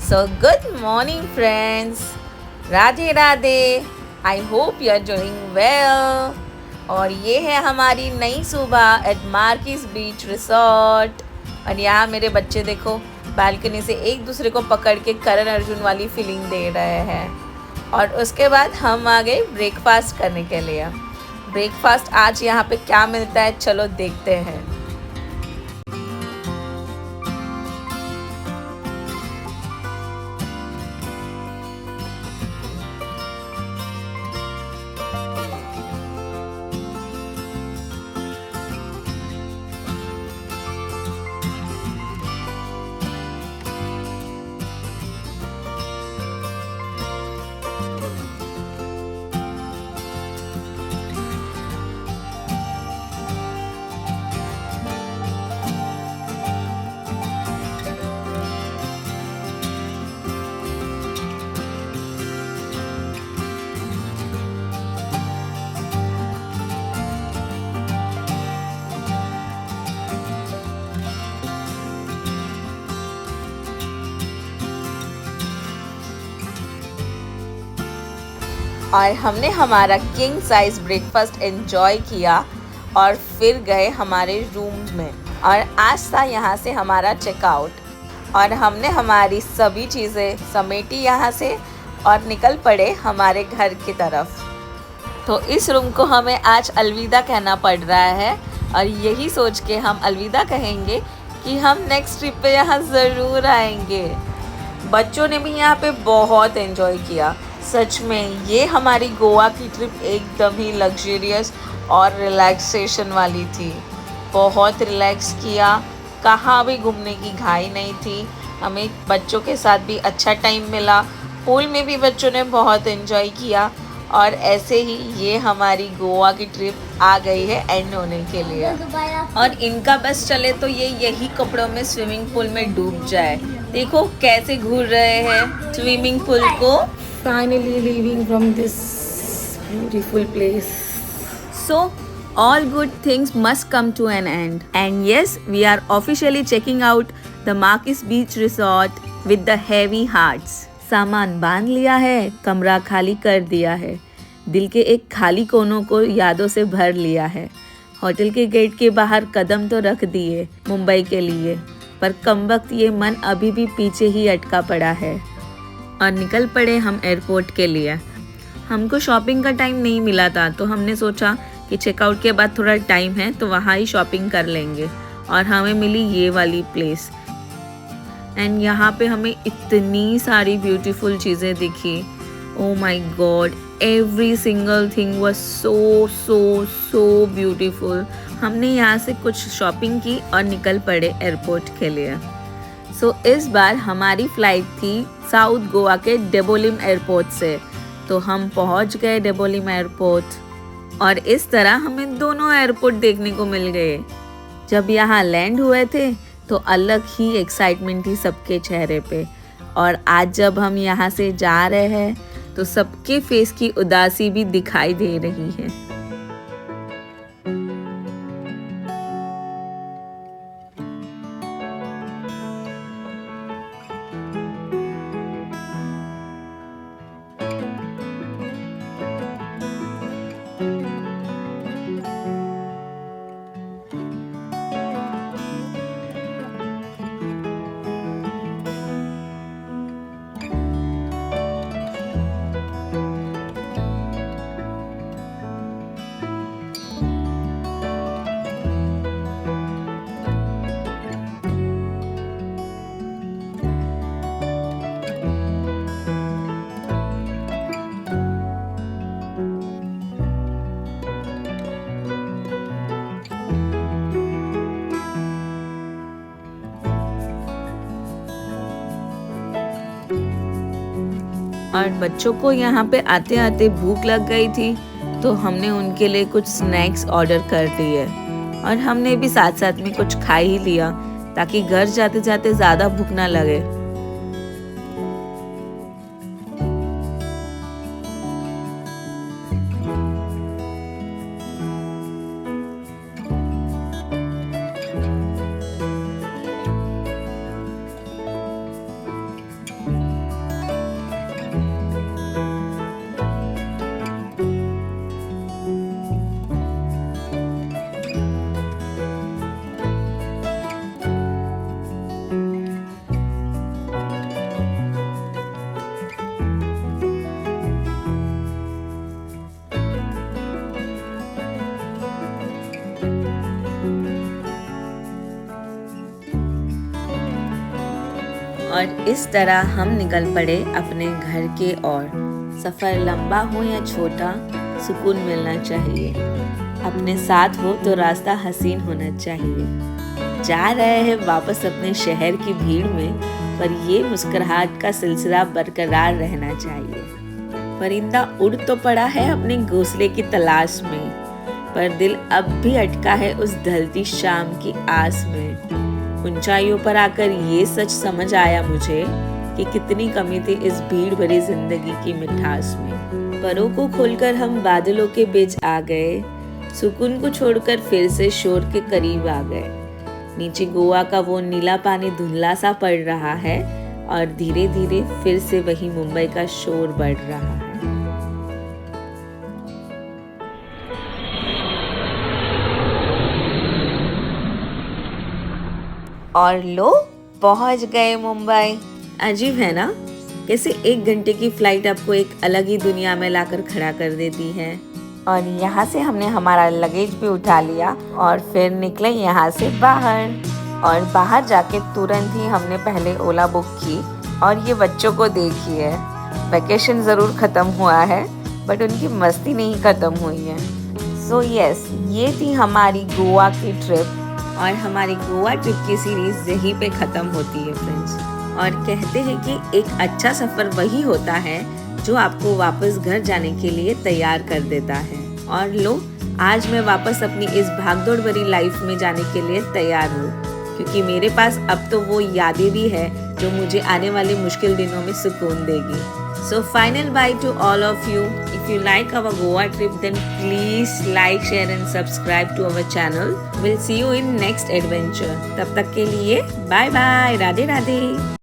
So, good morning, friends. Radhe Radhe. I hope you are doing well. और ये है हमारी नई सुबह एट मार्किस बीच रिसोर्ट. और यहाँ मेरे बच्चे देखो बालकनी से एक दूसरे को पकड़ के करण अर्जुन वाली फीलिंग दे रहे हैं. और उसके बाद हम आ गए ब्रेकफास्ट करने के लिए. ब्रेकफास्ट आज यहाँ पे क्या मिलता है, चलो देखते हैं. और हमने हमारा किंग साइज ब्रेकफास्ट एंजॉय किया और फिर गए हमारे रूम में. और आज था यहाँ से हमारा चेकआउट और हमने हमारी सभी चीज़ें समेटी यहाँ से और निकल पड़े हमारे घर की तरफ. तो इस रूम को हमें आज अलविदा कहना पड़ रहा है और यही सोच के हम अलविदा कहेंगे कि हम नेक्स्ट ट्रिप पे यहाँ ज़रूर आएंगे. बच्चों ने भी यहाँ पे बहुत एंजॉय किया. सच में ये हमारी गोवा की ट्रिप एकदम ही लग्जरियस और रिलैक्सेशन वाली थी. बहुत रिलैक्स किया, कहाँ भी घूमने की घाई नहीं थी. हमें बच्चों के साथ भी अच्छा टाइम मिला. पूल में भी बच्चों ने बहुत एंजॉय किया. और ऐसे ही ये हमारी गोवा की ट्रिप आ गई है एंड होने के लिए. और इनका बस चले तो ये यही कपड़ों में स्विमिंग पूल में डूब जाए. देखो कैसे घूर रहे हैं स्विमिंग पूल को. Finally leaving from this beautiful place. So, all good things must come to an end. And yes, we are officially checking out the Marquis Beach Resort with the heavy hearts. सामान बांध लिया है, कमरा खाली कर दिया है, दिल के एक खाली कोनों को यादों से भर लिया है. होटल के गेट के बाहर कदम तो रख दिए मुंबई के लिए, पर कमबख्त ये मन अभी भी पीछे ही अटका पड़ा है. और निकल पड़े हम एयरपोर्ट के लिए. हमको शॉपिंग का टाइम नहीं मिला था तो हमने सोचा कि चेकआउट के बाद थोड़ा टाइम है तो वहाँ ही शॉपिंग कर लेंगे. और हमें मिली ये वाली प्लेस एंड यहाँ पे हमें इतनी सारी ब्यूटीफुल चीज़ें दिखी. Oh my God, every single thing was so so so beautiful. हमने यहाँ से कुछ शॉपिंग की और निकल पड़े एयरपोर्ट के लिए. सो इस बार हमारी फ़्लाइट थी साउथ गोवा के डेबोलिम एयरपोर्ट से. तो हम पहुंच गए डेबोलिम एयरपोर्ट और इस तरह हमें दोनों एयरपोर्ट देखने को मिल गए. जब यहाँ लैंड हुए थे तो अलग ही एक्साइटमेंट थी सबके चेहरे पे. और आज जब हम यहाँ से जा रहे हैं तो सबके फेस की उदासी भी दिखाई दे रही है. और बच्चों को यहाँ पे आते आते भूख लग गई थी तो हमने उनके लिए कुछ स्नैक्स ऑर्डर कर दिए. और हमने भी साथ साथ में कुछ खा ही लिया ताकि घर जाते जाते ज़्यादा भूख ना लगे. और इस तरह हम निकल पड़े अपने घर के ओर। सफ़र लंबा हो या छोटा, सुकून मिलना चाहिए। अपने साथ हो तो रास्ता हसीन होना चाहिए। जा रहे हैं वापस अपने शहर की भीड़ में, पर ये मुस्कुराहट का सिलसिला बरकरार रहना चाहिए। परिंदा उड़ तो पड़ा है अपने घोंसले की तलाश में, पर दिल अब भी अटका है उस ढलती शाम की आस में। ऊंचाइयों पर आकर ये सच समझ आया मुझे कि कितनी कमी थी इस भीड़ भरी जिंदगी की मिठास में। परों को खोलकर हम बादलों के बीच आ गए, सुकून को छोड़कर फिर से शोर के करीब आ गए। नीचे गोवा का वो नीला पानी धुंधला सा पड़ रहा है और धीरे धीरे फिर से वही मुंबई का शोर बढ़ रहा है। और लो, पहुंच गए मुंबई। अजीब है ना, कैसे 1 घंटे की फ्लाइट आपको एक अलग ही दुनिया में लाकर खड़ा कर देती है। और यहाँ से हमने हमारा लगेज भी उठा लिया और फिर निकले यहाँ से बाहर। और बाहर जाके तुरंत ही हमने पहले ओला बुक की। और ये बच्चों को देखिए, वैकेशन ज़रूर ख़त्म हुआ है बट उनकी मस्ती नहीं ख़त्म हुई है। सो यस, ये थी हमारी गोवा की ट्रिप। और हमारी गोवा ट्रिप की सीरीज़ यहीं पे ख़त्म होती है फ्रेंड्स। और कहते हैं कि एक अच्छा सफ़र वही होता है जो आपको वापस घर जाने के लिए तैयार कर देता है। और लो, आज मैं वापस अपनी इस भागदौड़ भरी लाइफ में जाने के लिए तैयार हूँ, क्योंकि मेरे पास अब तो वो यादें भी है जो मुझे आने वाले मुश्किल दिनों में सुकून देगी। So final bye to all of you. If you like our Goa trip, then please like, share and subscribe to our channel. We'll see you in next adventure. तब तक के लिए bye bye, राधे राधे।